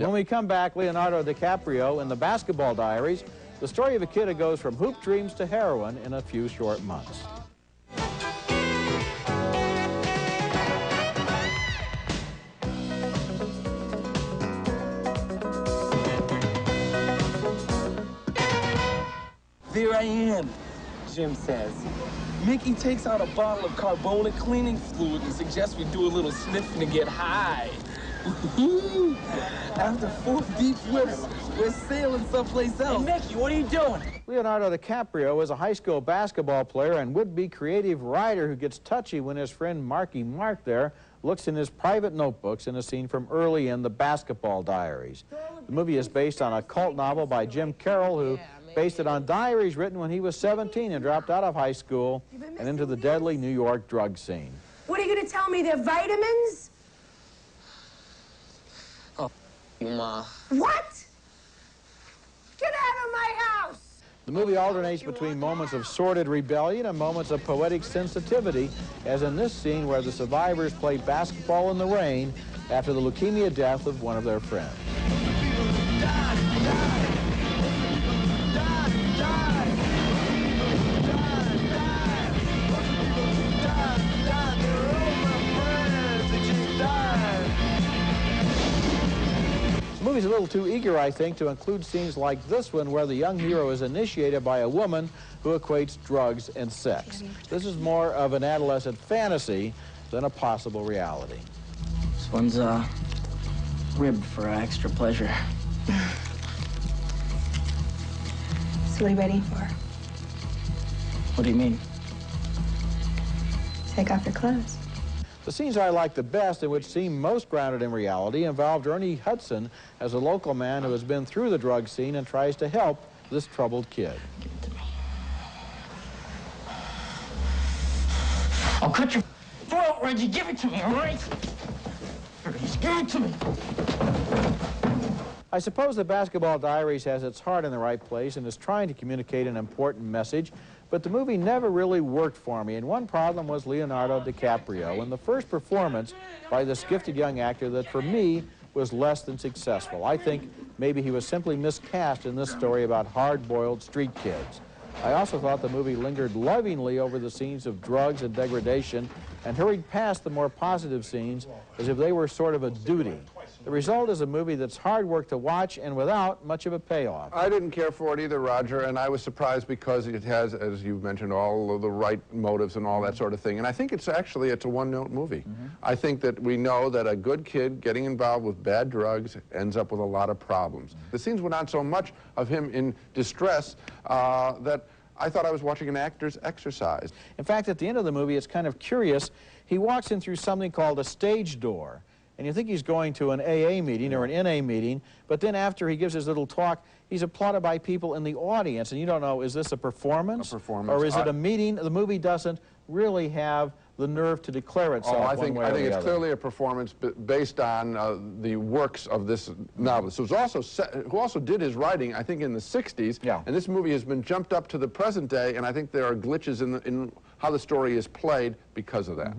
When we come back, Leonardo DiCaprio in the Basketball Diaries, the story of a kid who goes from hoop dreams to heroin in a few short months. There I am, Jim says. Mickey takes out a bottle of carbonic cleaning fluid and suggests we do a little sniffing to get high. After 4 deep whips, we're sailing someplace else. Hey, Mickey, what are you doing? Leonardo DiCaprio is a high school basketball player and would-be creative writer who gets touchy when his friend Marky Mark there looks in his private notebooks in a scene from early in the Basketball Diaries. The movie is based on a cult novel by Jim Carroll, who based it on diaries written when he was 17 and dropped out of high school and into the deadly New York drug scene. What are you going to tell me? They're vitamins? Oh, you, Ma. What? Get out of my house! The movie alternates between moments of sordid rebellion and moments of poetic sensitivity, as in this scene where the survivors play basketball in the rain after the leukemia death of one of their friends. The movie's a little too eager, I think, to include scenes like this one where the young hero is initiated by a woman who equates drugs and sex. This is more of an adolescent fantasy than a possible reality. This one's, ribbed for extra pleasure. So what are you waiting for? What do you mean? Take off your clothes. The scenes I like the best and which seem most grounded in reality involved Ernie Hudson as a local man who has been through the drug scene and tries to help this troubled kid. Give it to me. I'll cut your throat, Reggie. Give it to me, all right? Just give it to me. I suppose the Basketball Diaries has its heart in the right place and is trying to communicate an important message, but the movie never really worked for me, and one problem was Leonardo DiCaprio and the first performance by this gifted young actor that, for me, was less than successful. I think maybe he was simply miscast in this story about hard-boiled street kids. I also thought the movie lingered lovingly over the scenes of drugs and degradation and hurried past the more positive scenes as if they were sort of a duty. The result is a movie that's hard work to watch and without much of a payoff. I didn't care for it either, Roger, and I was surprised because it has, as you mentioned, all of the right motives and all that sort of thing. And I think it's a one-note movie. I think that we know that a good kid getting involved with bad drugs ends up with a lot of problems. The scenes were not so much of him in distress that I thought I was watching an actor's exercise. In fact, at the end of the movie, it's kind of curious. He walks in through something called a stage door, and you think he's going to an AA meeting or an NA meeting, but then after he gives his little talk, he's applauded by people in the audience, and you don't know, is this a performance? Or is it a meeting? The movie doesn't really have the nerve to declare itself I think it's clearly a performance based on the works of this novelist, who also did his writing, I think, in the 60s. Yeah. And this movie has been jumped up to the present day, and I think there are glitches in how the story is played because of that.